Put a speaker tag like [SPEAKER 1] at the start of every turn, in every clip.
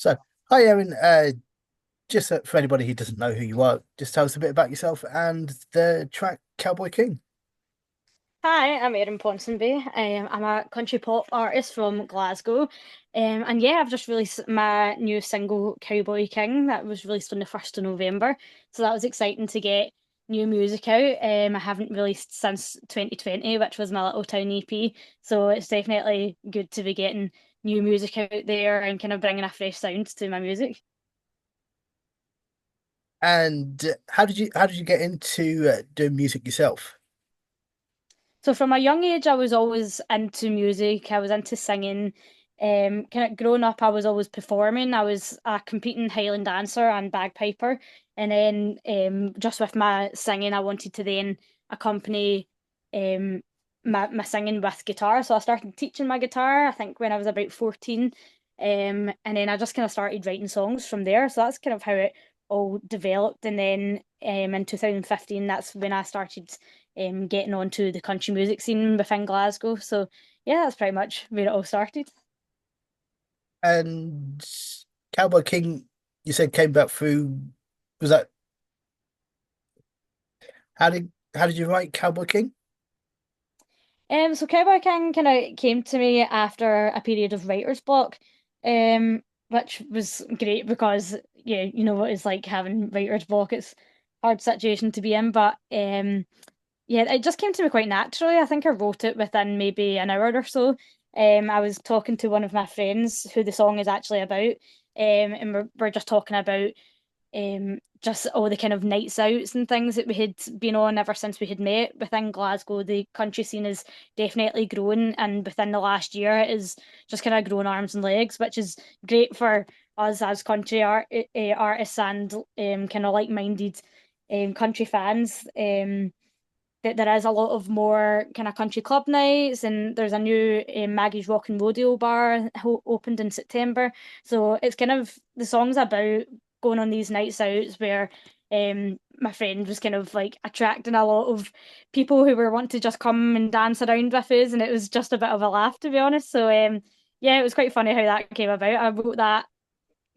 [SPEAKER 1] So, hi Erin. Just for anybody who doesn't know who you are, just tell us a bit about yourself and the track Cowboy King.
[SPEAKER 2] Hi, I'm Erin Ponsonby. I'm a country pop artist from Glasgow. And yeah, I've just released my new single, Cowboy King, that was released on the 1st of November. So that was exciting to get new music out. I haven't released since 2020, which was my Little Town EP. So it's definitely good to be getting new music out there and kind of bringing a fresh sound to my music.
[SPEAKER 1] And how did you get into doing music yourself?
[SPEAKER 2] So from a young age, I was always into music. I was into singing. Kind of growing up, I was always performing. I was a competing Highland dancer and bagpiper. And then just with my singing, I wanted to then accompany um, my singing with guitar. So I started teaching my guitar, I think, when I was about 14. And then I just kind of started writing songs from there. So that's kind of how it all developed. And then in 2015, that's when I started getting onto the country music scene within Glasgow. So yeah, that's pretty much where it all started.
[SPEAKER 1] And Cowboy King, you said came back through. Was that how did you write Cowboy King?
[SPEAKER 2] So Cowboy King kind of came to me after a period of writer's block, which was great because yeah, you know what it's like having writer's block. It's a hard situation to be in, but yeah, it just came to me quite naturally. I think I wrote it within maybe an hour or so. I was talking to one of my friends who the song is actually about, and we're just talking about just all the kind of nights outs and things that we had been on ever since we had met within Glasgow. The country scene is definitely grown, and within the last year, it is just kind of grown arms and legs, which is great for us as country artists and kind of like-minded country fans. That there is a lot of more kind of country club nights, and there's a new Maggie's Rock and Rodeo bar opened in September. So it's kind of the song's about going on these nights out where my friend was kind of like attracting a lot of people who were wanting to just come and dance around with us, and it was just a bit of a laugh, to be honest. So yeah, it was quite funny how that came about. I wrote that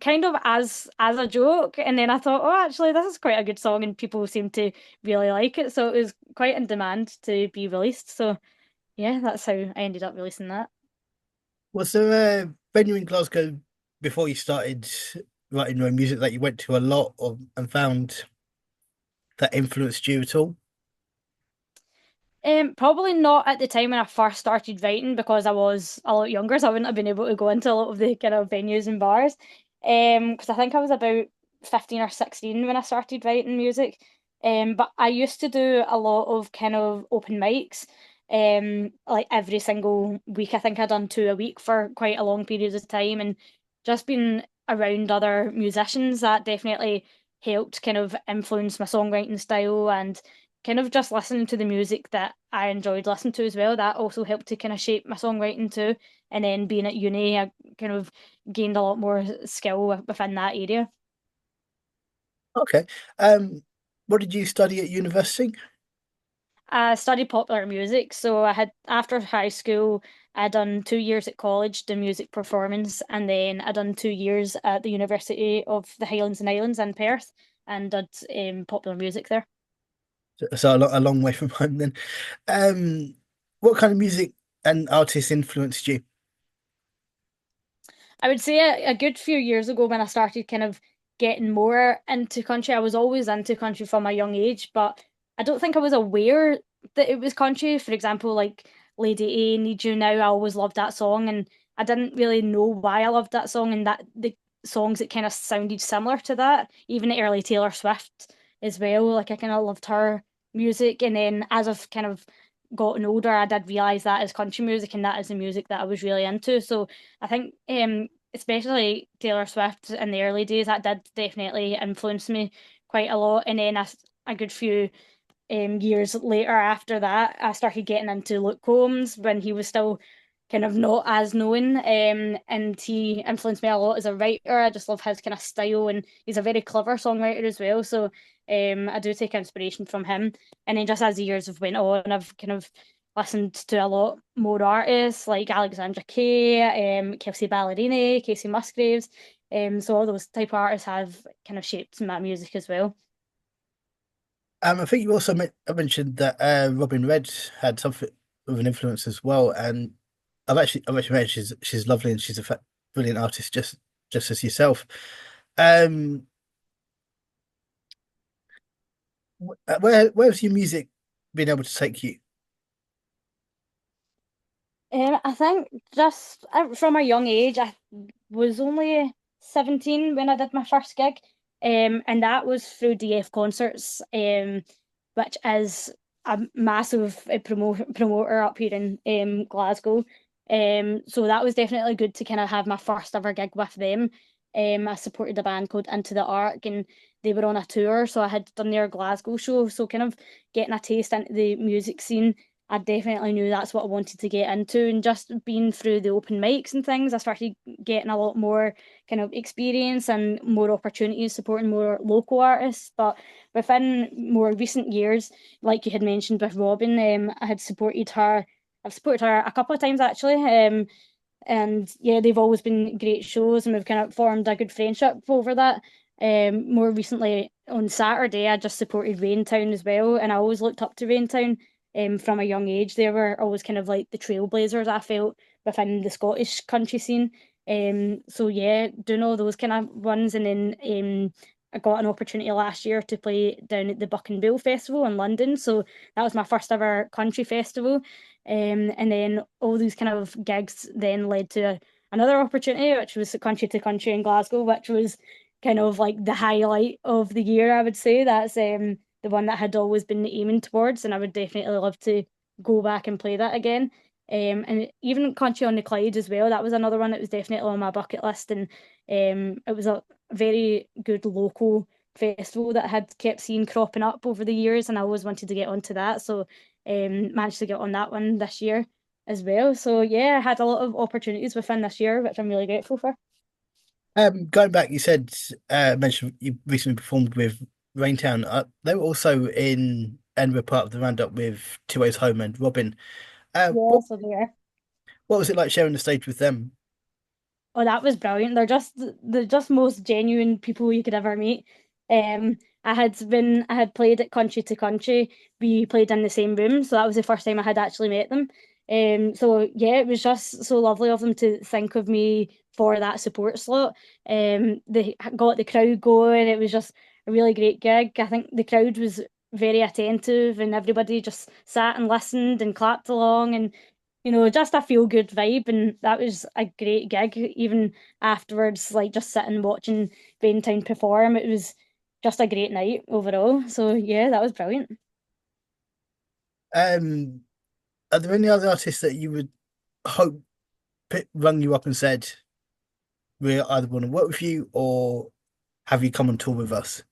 [SPEAKER 2] kind of as a joke, and then I thought, oh, actually, this is quite a good song, and people seem to really like it, so it was quite in demand to be released. So yeah, that's how I ended up releasing that.
[SPEAKER 1] Was there a venue in Glasgow before you started writing your own music that you went to a lot of and found that influenced you at all?
[SPEAKER 2] Probably not at the time when I first started writing because I was a lot younger, so I wouldn't have been able to go into a lot of the kind of venues and bars. Because I think I was about 15 or 16 when I started writing music. But I used to do a lot of kind of open mics. Like every single week. I think I'd done two a week for quite a long period of time, and just being around other musicians that definitely helped kind of influence my songwriting style, and kind of just listening to the music that I enjoyed listening to as well. That also helped to kind of shape my songwriting too. And then being at uni, I kind of gained a lot more skill within that area.
[SPEAKER 1] Okay. Um, what did you study at university?
[SPEAKER 2] I studied popular music, so I had after high school, I done 2 years at college doing music performance, and then I done 2 years at the University of the Highlands and Islands in Perth, and did popular music there.
[SPEAKER 1] So a long way from home then. Um, what kind of music and artists influenced you?
[SPEAKER 2] I would say a good few years ago when I started kind of getting more into country, I was always into country from a young age, but I don't think I was aware that it was country. For example, like Lady A, Need You Now, I always loved that song, and I didn't really know why I loved that song, and that the songs that kind of sounded similar to that, even the early Taylor Swift as well. Like I kind of loved her music, and then as I've kind of gotten older, I did realize that is country music, and that is the music that I was really into. So I think especially Taylor Swift in the early days, that did definitely influence me quite a lot. And then a good few years later after that, I started getting into Luke Combs when he was still kind of not as known. And he influenced me a lot as a writer. I just love his kind of style, and he's a very clever songwriter as well. So I do take inspiration from him. And then just as the years have went on, I've kind of listened to a lot more artists like Alexandra Kay, Kelsey Ballerini, Casey Musgraves. So all those type of artists have kind of shaped my music as well.
[SPEAKER 1] I think you also mentioned that Robin Red had something of an influence as well, and I've actually met her. She's lovely and she's a brilliant artist, just as yourself. Um, where's your music been able to take you?
[SPEAKER 2] I think just from a young age, I was only 17 when I did my first gig, and that was through DF Concerts, which is a massive promoter up here in Glasgow. So that was definitely good to kind of have my first ever gig with them. I supported a band called Into the Arc, and they were on a tour, so I had done their Glasgow show. So kind of getting a taste into the music scene, I definitely knew that's what I wanted to get into. And just being through the open mics and things, I started getting a lot more kind of experience and more opportunities supporting more local artists. But within more recent years, like you had mentioned with Robin, I had supported her. I've supported her a couple of times actually. And yeah, they've always been great shows, and we've kind of formed a good friendship over that. More recently on Saturday, I just supported Raintown as well, and I always looked up to Raintown. From a young age, they were always kind of like the trailblazers, I felt, within the Scottish country scene. So yeah, doing all those kind of ones, and then I got an opportunity last year to play down at the Buck and Bill Festival in London. So that was my first ever country festival. And then all these kind of gigs then led to another opportunity, which was the Country to Country in Glasgow, which was kind of like the highlight of the year, I would say. That's the one that I had always been aiming towards, and I would definitely love to go back and play that again. And even Country on the Clyde as well, that was another one that was definitely on my bucket list, and it was a very good local festival that I had kept seeing cropping up over the years, and I always wanted to get onto that. So managed to get on that one this year as well. So yeah, I had a lot of opportunities within this year, which I'm really grateful for.
[SPEAKER 1] Going back, you said mentioned you recently performed with Raintown. They were also in Edinburgh, part of the roundup with Two Ways Home and Robin. Uh,
[SPEAKER 2] Yeah,
[SPEAKER 1] what
[SPEAKER 2] so there.
[SPEAKER 1] what was it like sharing the stage with them?
[SPEAKER 2] Oh, that was brilliant. They're just most genuine people you could ever meet. I had played at Country to Country. We played in the same room, so that was the first time I had actually met them. So yeah, it was just so lovely of them to think of me for that support slot. They got the crowd going. It was just a really great gig. I think the crowd was very attentive, and everybody just sat and listened and clapped along, and just a feel good vibe. And that was a great gig. Even afterwards, like just sitting watching Town perform, it was just a great night overall. So yeah, that was brilliant.
[SPEAKER 1] Um, are there any other artists that you would hope rung you up and said we either want to work with you or have you come on tour with us?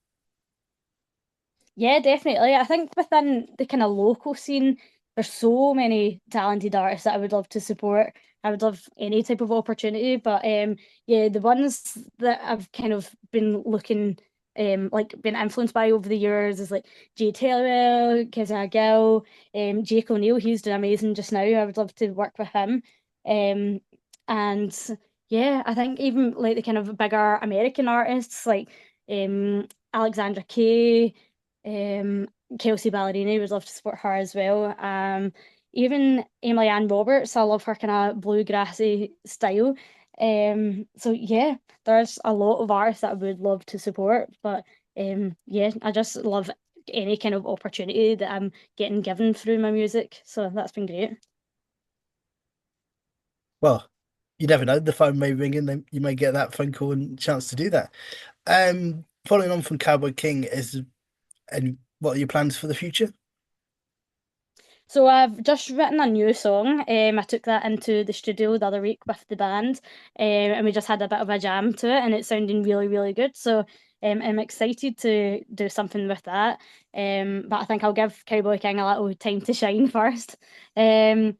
[SPEAKER 2] Yeah, definitely. I think within the kind of local scene, there's so many talented artists that I would love to support. I would love any type of opportunity, but yeah, the ones that I've kind of been looking like been influenced by over the years is like Jay Taylor, Keza Gill, Jake O'Neill. He's doing amazing just now. I would love to work with him. Um, and yeah, I think even like the kind of bigger American artists like Alexandra Kay, um, Kelsey Ballerini, would love to support her as well. Even Emily Ann Roberts, I love her kind of bluegrassy style. So yeah, there's a lot of artists that I would love to support, but yeah, I just love any kind of opportunity that I'm getting given through my music. So that's been great.
[SPEAKER 1] Well, you never know. The phone may ring and then you may get that phone call and chance to do that. Following on from Cowboy King, and what are your plans for the future?
[SPEAKER 2] So I've just written a new song. I took that into the studio the other week with the band, and we just had a bit of a jam to it, and it's sounding really, really good. So I'm excited to do something with that. But I think I'll give Cowboy King a little time to shine first. Um,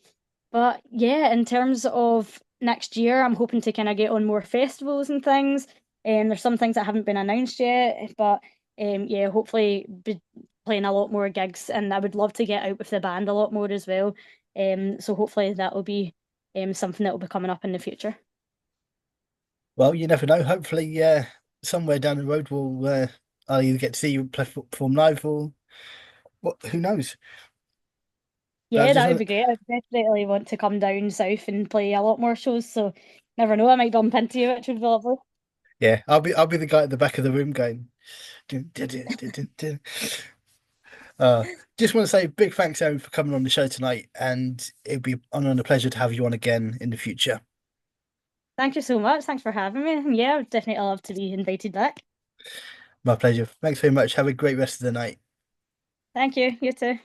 [SPEAKER 2] but yeah, in terms of next year, I'm hoping to kind of get on more festivals and things. There's some things that haven't been announced yet, but yeah, hopefully be playing a lot more gigs, and I would love to get out with the band a lot more as well. So hopefully that will be something that will be coming up in the future.
[SPEAKER 1] Well, you never know. Hopefully, somewhere down the road I'll either get to see you perform live or what? Who knows? I
[SPEAKER 2] Yeah,
[SPEAKER 1] just
[SPEAKER 2] that would
[SPEAKER 1] want
[SPEAKER 2] be great. I definitely want to come down south and play a lot more shows. So never know, I might bump into you, which would be lovely.
[SPEAKER 1] yeah, I'll be the guy at the back of the room going. Dun, dun, dun, dun, dun, dun. Uh, just want to say big thanks, Erin, for coming on the show tonight, and it'd be an honor and a pleasure to have you on again in the future.
[SPEAKER 2] Thank you so much. Thanks for having me. And yeah, I'd definitely love to be invited back.
[SPEAKER 1] My pleasure. Thanks very much. Have a great rest of the night.
[SPEAKER 2] Thank you. You too.